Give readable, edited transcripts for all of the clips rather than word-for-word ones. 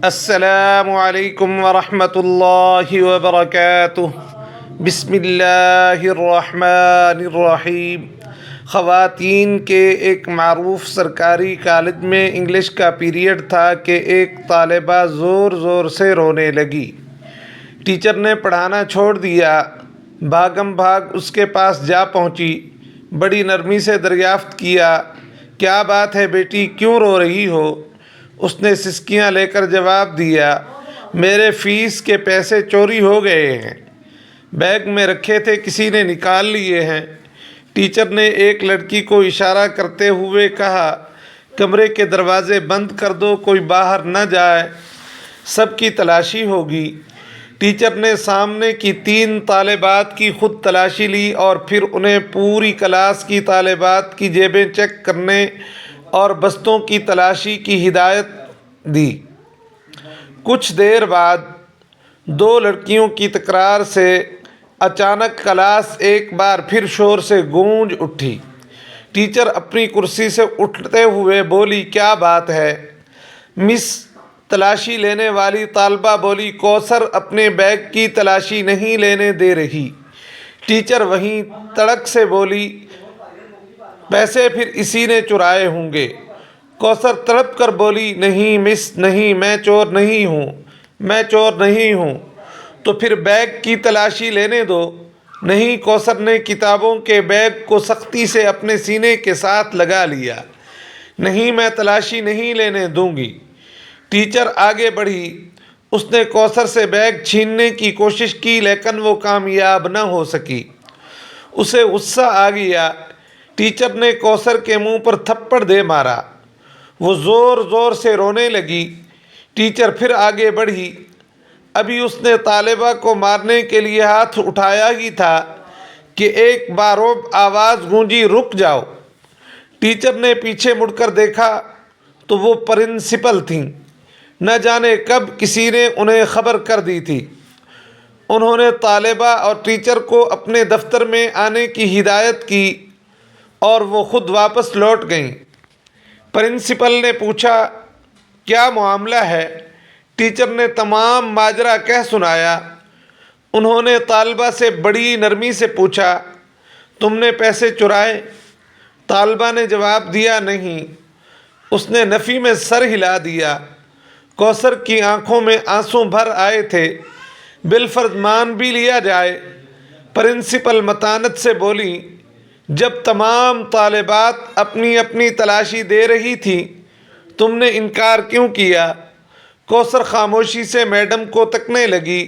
السلام علیکم ورحمۃ اللہ وبرکاتہ۔ بسم اللہ الرحمن الرحیم۔ خواتین کے ایک معروف سرکاری کالج میں انگلش کا پیریڈ تھا کہ ایک طالبہ زور زور سے رونے لگی۔ ٹیچر نے پڑھانا چھوڑ دیا، بھاگم بھاگ اس کے پاس جا پہنچی، بڑی نرمی سے دریافت کیا، کیا بات ہے بیٹی، کیوں رو رہی ہو؟ اس نے سسکیاں لے کر جواب دیا، میرے فیس کے پیسے چوری ہو گئے ہیں، بیگ میں رکھے تھے، کسی نے نکال لیے ہیں۔ ٹیچر نے ایک لڑکی کو اشارہ کرتے ہوئے کہا، کمرے کے دروازے بند کر دو، کوئی باہر نہ جائے، سب کی تلاشی ہوگی۔ ٹیچر نے سامنے کی 3 طالبات کی خود تلاشی لی اور پھر انہیں پوری کلاس کی طالبات کی جیبیں چیک کرنے اور بستوں کی تلاشی کی ہدایت دی۔ کچھ دیر بعد 2 لڑکیوں کی تکرار سے اچانک کلاس ایک بار پھر شور سے گونج اٹھی۔ ٹیچر اپنی کرسی سے اٹھتے ہوئے بولی، کیا بات ہے؟ مس، تلاشی لینے والی طالبہ بولی، کوثر اپنے بیگ کی تلاشی نہیں لینے دے رہی۔ ٹیچر وہیں تڑک سے بولی، پیسے پھر اسی نے چرائے ہوں گے۔ کوثر تڑپ کر بولی، نہیں مس، نہیں، میں چور نہیں ہوں، میں چور نہیں ہوں۔ تو پھر بیگ کی تلاشی لینے دو۔ نہیں، کوثر نے کتابوں کے بیگ کو سختی سے اپنے سینے کے ساتھ لگا لیا۔ نہیں، میں تلاشی نہیں لینے دوں گی۔ ٹیچر آگے بڑھی، اس نے کوثر سے بیگ چھیننے کی کوشش کی لیکن وہ کامیاب نہ ہو سکی۔ اسے غصہ آ گیا۔ ٹیچر نے کوثر کے منہ پر تھپڑ دے مارا۔ وہ زور زور سے رونے لگی۔ ٹیچر پھر آگے بڑھی۔ ابھی اس نے طالبہ کو مارنے کے لیے ہاتھ اٹھایا ہی تھا کہ ایک باروب آواز گونجی، رک جاؤ۔ ٹیچر نے پیچھے مڑ کر دیکھا تو وہ پرنسپل تھیں۔ نہ جانے کب کسی نے انہیں خبر کر دی تھی۔ انہوں نے طالبہ اور ٹیچر کو اپنے دفتر میں آنے کی ہدایت کی اور وہ خود واپس لوٹ گئیں۔ پرنسپل نے پوچھا، کیا معاملہ ہے؟ ٹیچر نے تمام ماجرا کہہ سنایا۔ انہوں نے طالبہ سے بڑی نرمی سے پوچھا، تم نے پیسے چرائے؟ طالبہ نے جواب دیا، نہیں۔ اس نے نفی میں سر ہلا دیا۔ کوثر کی آنکھوں میں آنسو بھر آئے تھے۔ بالفرض مان بھی لیا جائے۔ پرنسپل متانت سے بولی، جب تمام طالبات اپنی اپنی تلاشی دے رہی تھیں، تم نے انکار کیوں کیا؟ کوثر خاموشی سے میڈم کو تکنے لگی۔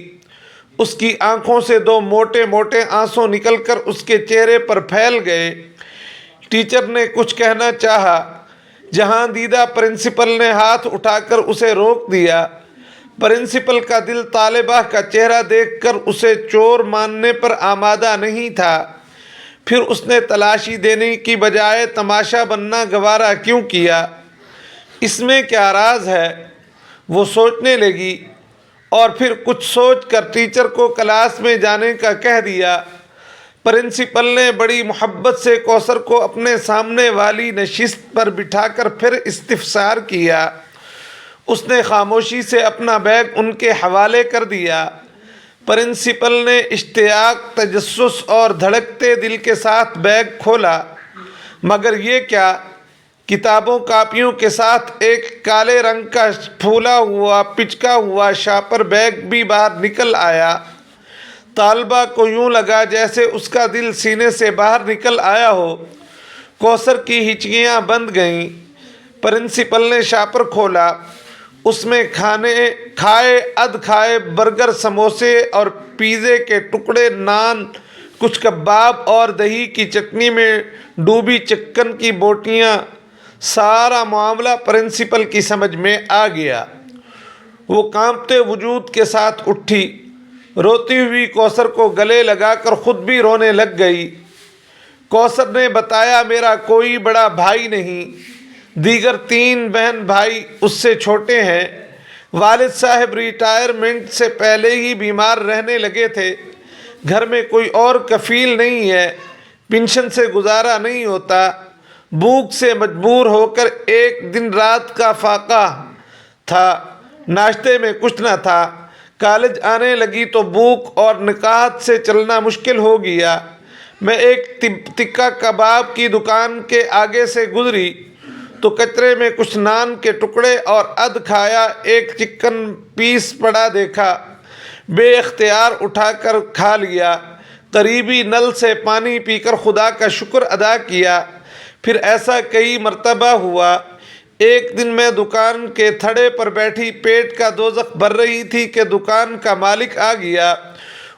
اس کی آنکھوں سے 2 موٹے موٹے آنسو نکل کر اس کے چہرے پر پھیل گئے۔ ٹیچر نے کچھ کہنا چاہا، جہاں دیدہ پرنسپل نے ہاتھ اٹھا کر اسے روک دیا۔ پرنسپل کا دل طالبہ کا چہرہ دیکھ کر اسے چور ماننے پر آمادہ نہیں تھا۔ پھر اس نے تلاشی دینے کی بجائے تماشا بننا گوارا کیوں کیا؟ اس میں کیا راز ہے؟ وہ سوچنے لگی اور پھر کچھ سوچ کر ٹیچر کو کلاس میں جانے کا کہہ دیا۔ پرنسپل نے بڑی محبت سے کوثر کو اپنے سامنے والی نشست پر بٹھا کر پھر استفسار کیا۔ اس نے خاموشی سے اپنا بیگ ان کے حوالے کر دیا۔ پرنسپل نے اشتیاق، تجسس اور دھڑکتے دل کے ساتھ بیگ کھولا، مگر یہ کیا! کتابوں کاپیوں کے ساتھ ایک کالے رنگ کا پھولا ہوا پچکا ہوا شاپر بیگ بھی باہر نکل آیا۔ طالبہ کو یوں لگا جیسے اس کا دل سینے سے باہر نکل آیا ہو۔ کوثر کی ہچکیاں بند گئیں۔ پرنسپل نے شاپر کھولا۔ اس میں کھائے برگر، سموسے اور پیزے کے ٹکڑے، نان، کچھ کباب اور دہی کی چٹنی میں ڈوبی چکن کی بوٹیاں۔ سارا معاملہ پرنسپل کی سمجھ میں آ گیا۔ وہ کانپتے وجود کے ساتھ اٹھی، روتی ہوئی کوثر کو گلے لگا کر خود بھی رونے لگ گئی۔ کوثر نے بتایا، میرا کوئی بڑا بھائی نہیں، دیگر 3 بہن بھائی اس سے چھوٹے ہیں۔ والد صاحب ریٹائرمنٹ سے پہلے ہی بیمار رہنے لگے تھے۔ گھر میں کوئی اور کفیل نہیں ہے، پنشن سے گزارا نہیں ہوتا۔ بھوک سے مجبور ہو کر ایک دن رات کا فاقہ تھا۔ ناشتے میں کچھ نہ تھا۔ کالج آنے لگی تو بھوک اور نکاحت سے چلنا مشکل ہو گیا۔ میں ایک تکہ کباب کی دکان کے آگے سے گزری تو کچرے میں کچھ نان کے ٹکڑے اور کھایا ایک چکن پیس پڑا دیکھا۔ بے اختیار اٹھا کر کھا لیا۔ قریبی نل سے پانی پی کر خدا کا شکر ادا کیا۔ پھر ایسا کئی مرتبہ ہوا۔ ایک دن میں دکان کے تھڑے پر بیٹھی پیٹ کا دوزخ بھر رہی تھی کہ دکان کا مالک آ گیا۔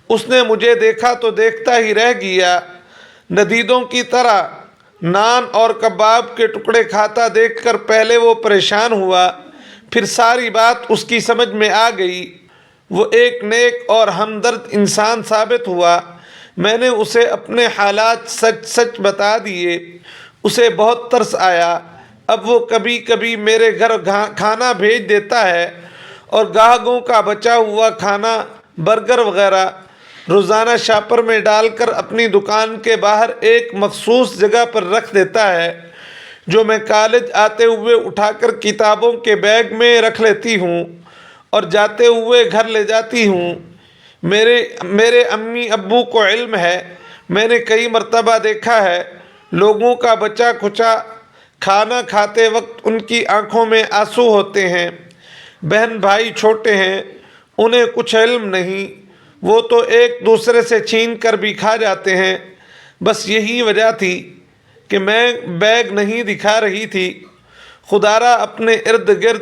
اس نے مجھے دیکھا تو دیکھتا ہی رہ گیا۔ ندیدوں کی طرح نان اور کباب کے ٹکڑے کھاتا دیکھ کر پہلے وہ پریشان ہوا، پھر ساری بات اس کی سمجھ میں آ گئی۔ وہ ایک نیک اور ہمدرد انسان ثابت ہوا۔ میں نے اسے اپنے حالات سچ سچ بتا دیے۔ اسے بہت ترس آیا۔ اب وہ کبھی کبھی میرے گھر کھانا بھیج دیتا ہے اور گاہکوں کا بچا ہوا کھانا، برگر وغیرہ روزانہ شاپر میں ڈال کر اپنی دکان کے باہر ایک مخصوص جگہ پر رکھ دیتا ہے، جو میں کالج آتے ہوئے اٹھا کر کتابوں کے بیگ میں رکھ لیتی ہوں اور جاتے ہوئے گھر لے جاتی ہوں۔ میرے امی ابو کو علم ہے۔ میں نے کئی مرتبہ دیکھا ہے، لوگوں کا بچا کھچا کھانا کھاتے وقت ان کی آنکھوں میں آنسو ہوتے ہیں۔ بہن بھائی چھوٹے ہیں، انہیں کچھ علم نہیں، وہ تو ایک دوسرے سے چھین کر بھی کھا جاتے ہیں۔ بس یہی وجہ تھی کہ میں بیگ نہیں دکھا رہی تھی۔ خدا را اپنے ارد گرد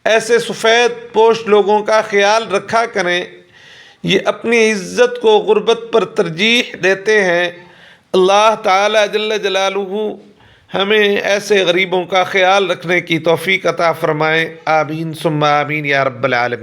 ایسے سفید پوش لوگوں کا خیال رکھا کریں، یہ اپنی عزت کو غربت پر ترجیح دیتے ہیں۔ اللہ تعالیٰ جل جلالہ ہمیں ایسے غریبوں کا خیال رکھنے کی توفیق عطا فرمائے۔ آمین ثم آمین یا رب العالمین۔